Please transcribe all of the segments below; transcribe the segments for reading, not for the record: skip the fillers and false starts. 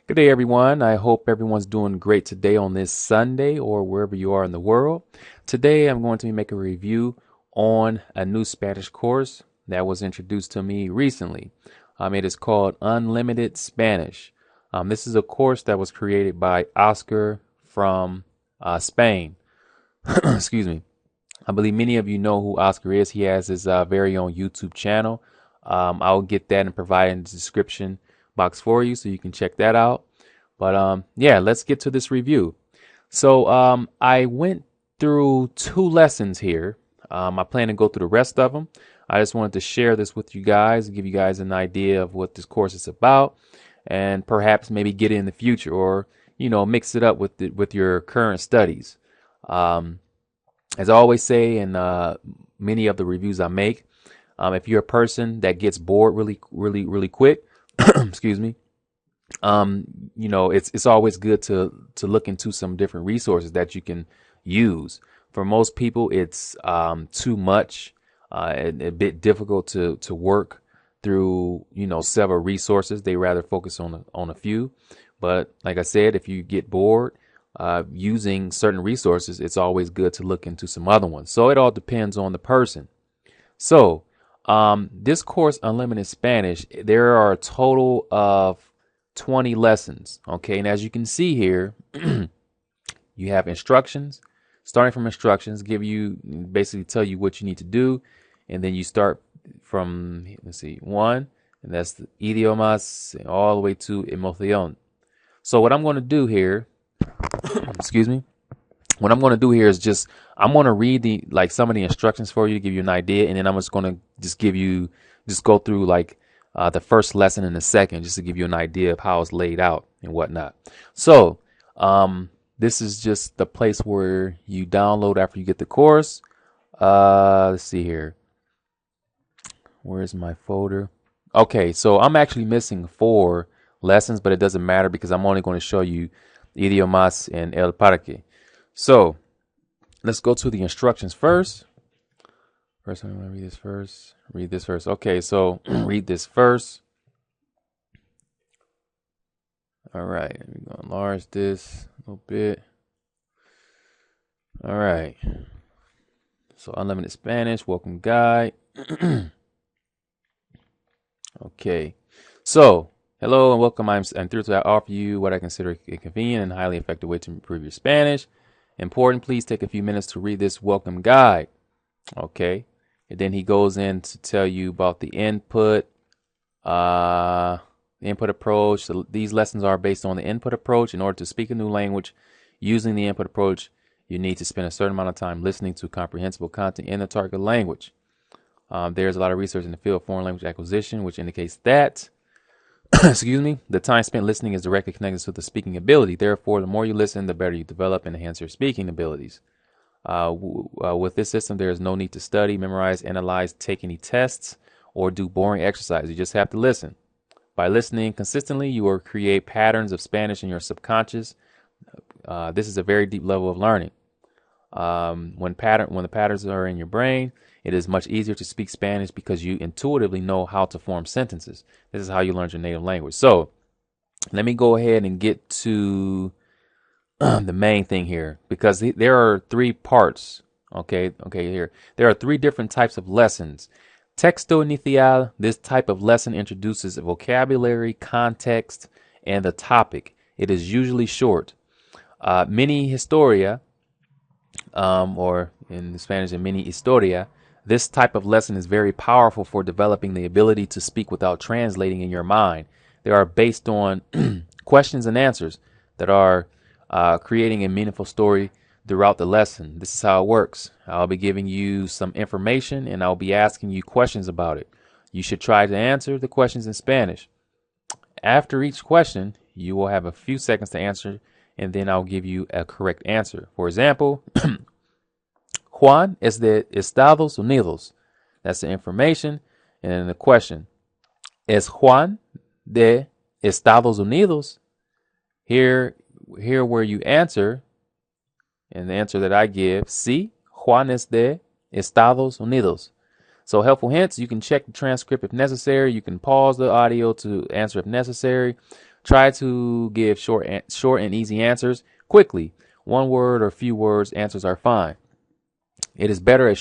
Good day, everyone. I hope everyone's doing great today on this Sunday or wherever you are in the world. Today, I'm going to be making a review on a new Spanish course that was introduced to me recently. It is called Unlimited Spanish. This is a course that was created by Oscar from Spain. Excuse me. I believe many of you know who Oscar is. He has his very own YouTube channel. I'll get that and provide in the description box for you so you can check that out. But yeah, let's get to this review. So I went through 2 lessons here. I plan to go through the rest of them. I just wanted to share this with you guys, give you guys an idea of what this course is about, and perhaps maybe get it in the future, or mix it up with your current studies. Um, as I always say in many of the reviews I make, if you're a person that gets bored really quick, excuse me, it's always good to look into some different resources that you can use. For most people, it's too much, a bit difficult to work through, several resources. They rather focus on a few. But like I said, if you get bored using certain resources, it's always good to look into some other ones. So it all depends on the person. So this course, Unlimited Spanish, there are a total of 20 lessons. Okay. And as you can see here, you have instructions. Starting from instructions, basically tell you what you need to do. And then you start from, let's see, 1, and that's the idiomas, all the way to emoción. So what I'm going to do here, excuse me, what I'm going to do here is I'm going to read some of the instructions for you to give you an idea. And then I'm just going to go through the first lesson and the second, just to give you an idea of how it's laid out and whatnot. So, this is just the place where you download after you get the course. Let's see here. Where's my folder? Okay, so I'm actually missing 4 lessons, but it doesn't matter because I'm only going to show you idiomas and el parque. So, let's go to the instructions first. First, I'm going to read this first. Read this first. Okay, so read this first. All right, we're going to enlarge this a little bit. All right. So, Unlimited Spanish, welcome guide. Okay. So, hello and welcome. I'm thrilled to offer you what I consider a convenient and highly effective way to improve your Spanish. Important, please take a few minutes to read this welcome guide. Okay. And then he goes in to tell you about the input approach. So these lessons are based on the input approach. In order to speak a new language using the input approach, you need to spend a certain amount of time listening to comprehensible content in the target language. There's a lot of research in the field of foreign language acquisition, which indicates that, excuse me, the time spent listening is directly connected to the speaking ability. Therefore, the more you listen, the better you develop and enhance your speaking abilities. With this system, there is no need to study, memorize, analyze, take any tests, or do boring exercises. You just have to listen. By listening consistently, you will create patterns of Spanish in your subconscious. This is a very deep level of learning. When the patterns are in your brain, it is much easier to speak Spanish because you intuitively know how to form sentences. This is how you learn your native language. So let me go ahead and get to the main thing here, because there are 3 parts. Okay, here. There are 3 different types of lessons. Texto inicial, this type of lesson introduces vocabulary, context, and the topic. It is usually short. Mini historia, or in Spanish, mini historia, this type of lesson is very powerful for developing the ability to speak without translating in your mind. They are based on questions and answers that are creating a meaningful story throughout the lesson. This is how it works. I'll be giving you some information and I'll be asking you questions about it. You should try to answer the questions in Spanish. After each question, you will have a few seconds to answer, and then I'll give you a correct answer. For example, Juan es de Estados Unidos. That's the information. And then the question, es Juan de Estados Unidos? Here where you answer, and the answer that I give, sí, Juan es de Estados Unidos. So helpful hints, you can check the transcript if necessary. You can pause the audio to answer if necessary. Try to give short and easy answers quickly. One word or few words answers are fine. It is better a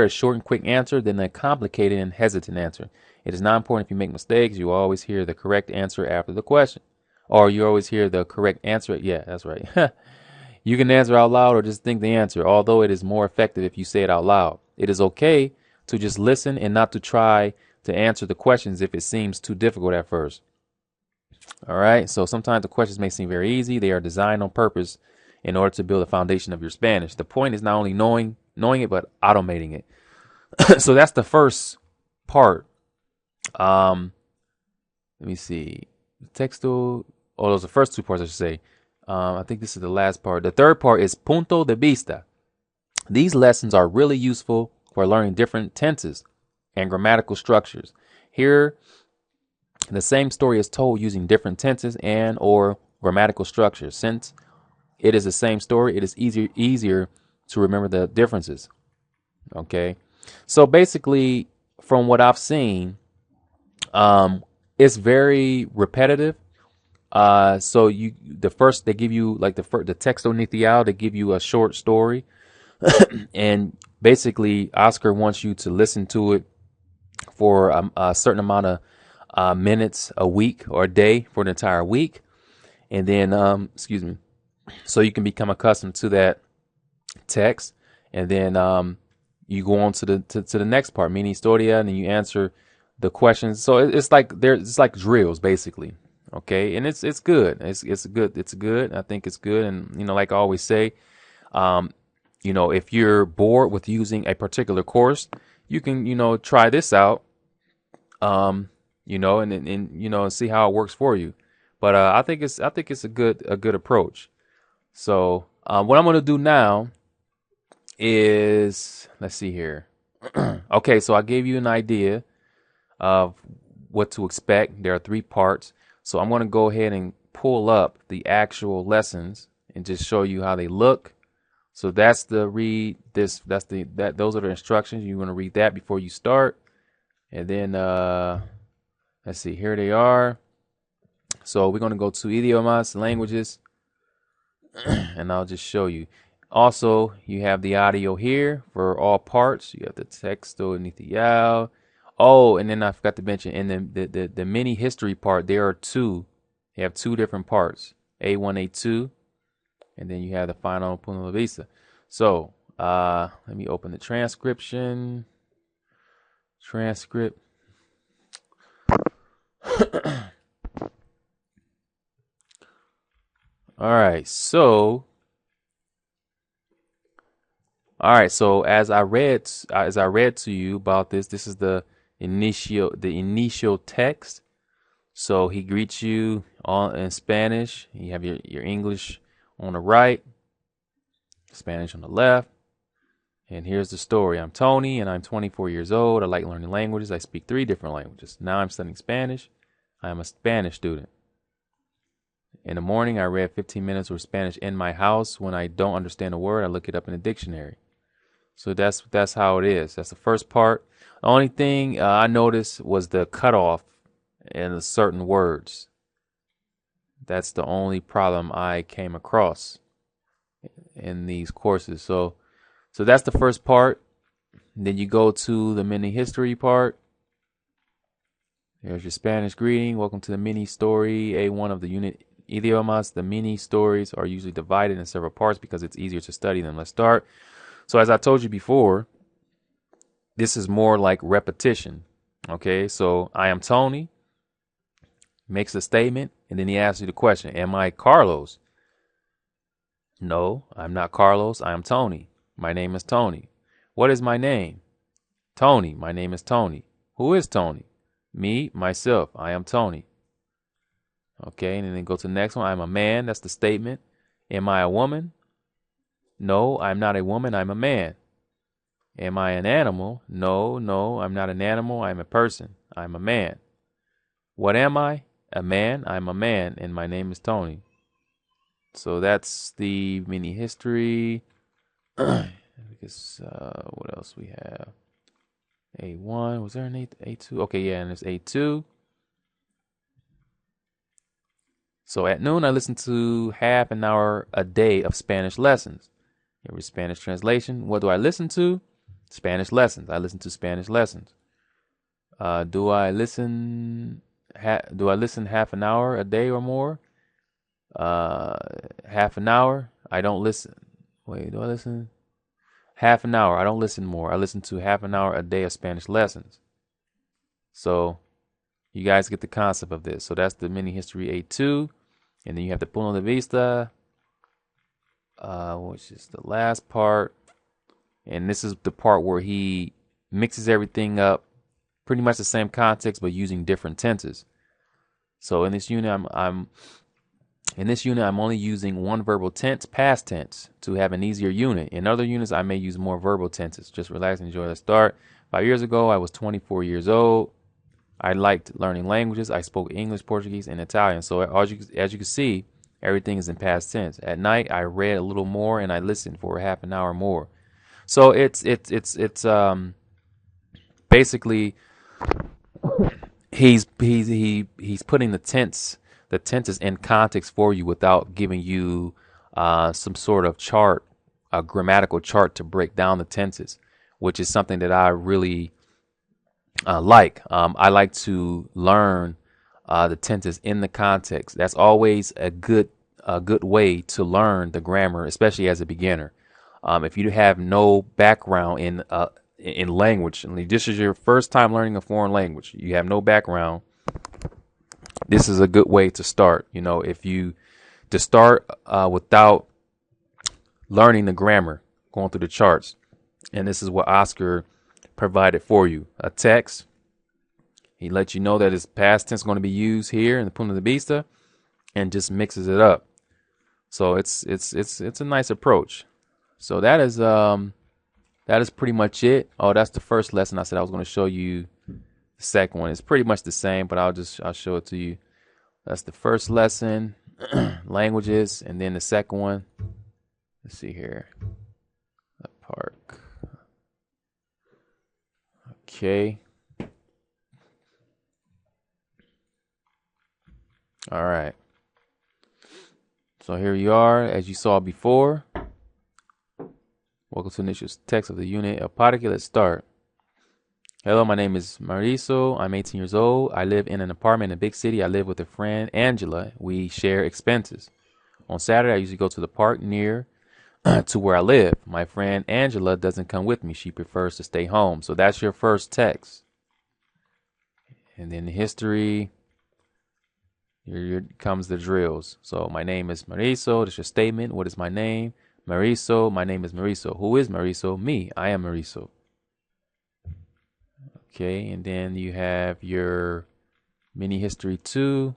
short and quick answer than a complicated and hesitant answer. It is not important if you make mistakes. You always hear the correct answer after the question, or you always hear the correct answer. Yeah, that's right. You can answer out loud or just think the answer, although it is more effective if you say it out loud. It is okay to just listen and not to try to answer the questions if it seems too difficult at first. All right. So sometimes the questions may seem very easy. They are designed on purpose in order to build a foundation of your Spanish. The point is not only knowing it, but automating it. So that's the first part. Let me see. Texto. Oh, those are the first two parts, I should say. I think this is the last part. The third part is punto de vista. These lessons are really useful for learning different tenses and grammatical structures. Here, the same story is told using different tenses and or grammatical structures. Since it is the same story, it is easier to remember the differences. Okay. So basically, from what I've seen, it's very repetitive. So they give you like the texto inicial, they give you a short story, and basically Oscar wants you to listen to it for a certain amount of minutes a week or a day for an entire week, and then excuse me, so you can become accustomed to that text, and then you go on to the next part, mini historia, and then you answer the questions. So it's like drills basically. Okay, and it's good. It's good. I think it's good, and like I always say, if you're bored with using a particular course, you can try this out, and see how it works for you. But I think it's a good approach. So what I'm gonna do now is, let's see here. Okay, so I gave you an idea of what to expect. There are 3 parts. So I'm going to go ahead and pull up the actual lessons and just show you how they look. So that's the read this, those are the instructions. You're going to read that before you start. And then, let's see, here they are. So we're going to go to idiomas, languages, and I'll just show you. Also, you have the audio here for all parts. You have the texto inicial. Oh, and then I forgot to mention in the mini history part, there are 2. You have 2 different parts, A1, A2, and then you have the final punto de vista. So let me open the transcript. All right, so as I read to you about this is the initial text. So he greets you in Spanish. You have your English on the right, Spanish on the left. And here's the story. I'm Tony, and I'm 24 years old. I like learning languages. I speak 3 different languages. Now I'm studying Spanish. I am a Spanish student. In the morning, I read 15 minutes of Spanish in my house. When I don't understand a word, I look it up in a dictionary. So that's how it is. That's the first part. The only thing I noticed was the cutoff in certain words. That's the only problem I came across in these courses. So that's the first part. Then you go to the mini history part. There's your Spanish greeting. Welcome to the mini story, A1 of the unit idiomas. The mini stories are usually divided in several parts because it's easier to study them. Let's start. So as I told you before, this is more like repetition. Okay, so I am Tony, makes a statement, and then he asks you the question, am I Carlos? No, I'm not Carlos. I am Tony. My name is Tony. What is my name? Tony. My name is Tony. Who is Tony? Me, myself. I am Tony. Okay, and then go to the next one. I'm a man. That's the statement. Am I a woman? No, I'm not a woman. I'm a man. Am I an animal? No, I'm not an animal. I'm a person. I'm a man. What am I? A man. I'm a man, and my name is Tony. So that's the mini history. Because what else we have? A1. Was there an A2? Okay, yeah, and there's A2. So at noon, I listen to half an hour a day of Spanish lessons. Every Spanish translation. What do I listen to? Spanish lessons. I listen to Spanish lessons. Do I listen? Do I listen half an hour a day or more? Uh, Half an hour. I don't listen. Wait, do I listen? Half an hour. I don't listen more. I listen to half an hour a day of Spanish lessons. So you guys get the concept of this. So that's the mini history A2. And then you have the punto de vista, which is the last part. And this is the part where he mixes everything up, pretty much the same context, but using different tenses. So in this unit, I'm only using one verbal tense, past tense, to have an easier unit. In other units, I may use more verbal tenses. Just relax and enjoy the start. 5 years ago, I was 24 years old. I liked learning languages. I spoke English, Portuguese, and Italian. So as you can see, everything is in past tense. At night, I read a little more and I listened for half an hour more. So it's basically he's putting the tenses in context for you without giving you some sort of chart, a grammatical chart to break down the tenses, which is something that I really like. I like to learn the tenses in the context. That's always a good way to learn the grammar, especially as a beginner. If you have no background in language, and this is your first time learning a foreign language, you have no background, this is a good way to start. You know, to start without learning the grammar, going through the charts. And this is what Oscar provided for you. A text. He lets you know that his past tense is going to be used here in the punto de vista and just mixes it up. So it's a nice approach. So that is pretty much it. Oh, that's the first lesson. I said I was going to show you the second one. It's pretty much the same, but I'll show it to you. That's the first lesson, languages, and then the second one. Let's see here. The park. Okay. All right. So here you are, as you saw before. Welcome to the initial text of the unit El Parque. Let's start. Hello, my name is Mauricio. I'm 18 years old. I live in an apartment in a big city. I live with a friend, Angela. We share expenses. On Saturday, I usually go to the park near to where I live. My friend Angela doesn't come with me. She prefers to stay home. So that's your first text. And then the history. Here comes the drills. So my name is Mauricio. That's your statement. What is my name? Mauricio. My name is Mauricio. Who is Mauricio? Me. I am Mauricio. Okay, and then you have your mini history 2.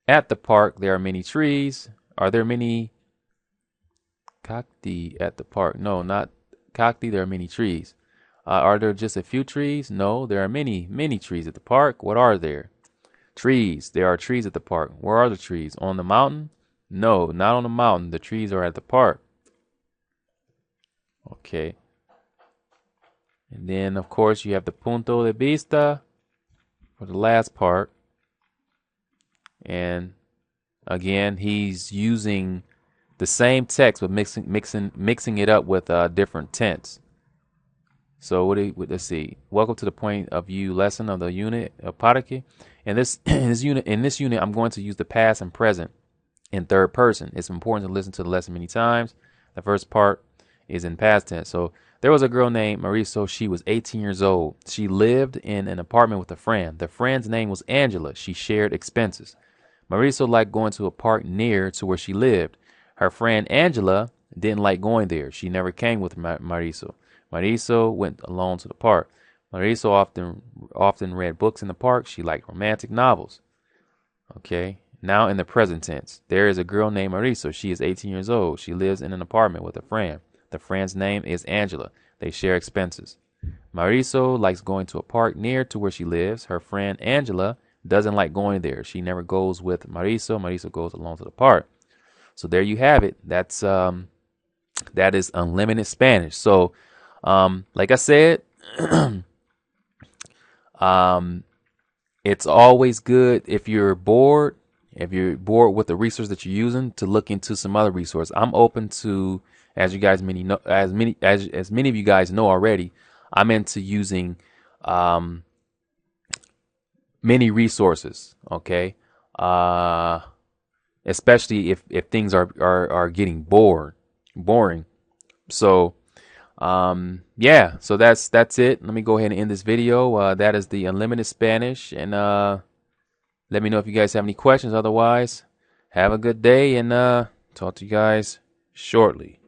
At the park, there are many trees. Are there many cacti at the park? No, not cacti. There are many trees. Are there just a few trees? No, there are many, many trees at the park. What are there? Trees. There are trees at the park. Where are the trees? On the mountain? No, not on the mountain. The trees are at the park. Okay. And then, of course, you have the punto de vista for the last part. And again, he's using the same text, but mixing it up with a different tense. So let's see. Welcome to the point of view lesson of the unit of Parque. In this unit, I'm going to use the past and present in third person. It's important to listen to the lesson many times. The first part is in past tense. So there was a girl named Mauricio. She was 18 years old. She lived in an apartment with a friend. The friend's name was Angela. She shared expenses. Mauricio liked going to a park near to where she lived. Her friend Angela didn't like going there. She never came with Mauricio. Mauricio went alone to the park. Mauricio often read books in the park. She liked romantic novels. Okay. Now in the present tense, there is a girl named Mauricio. She is 18 years old. She lives in an apartment with a friend. The friend's name is Angela. They share expenses. Mauricio likes going to a park near to where she lives. Her friend Angela doesn't like going there. She never goes with Mauricio. Mauricio goes alone to the park. So there you have it. That is unlimited Spanish. So, like I said, It's always good if you're bored, with the resource that you're using, to look into some other resource. I'm open to, as you guys many know, as many of you guys know already, I'm into using um, many resources. Okay, uh, especially if things are getting boring. So yeah, so that's it. Let me go ahead and end this video. That is the Unlimited Spanish, and let me know if you guys have any questions. Otherwise, have a good day, and talk to you guys shortly.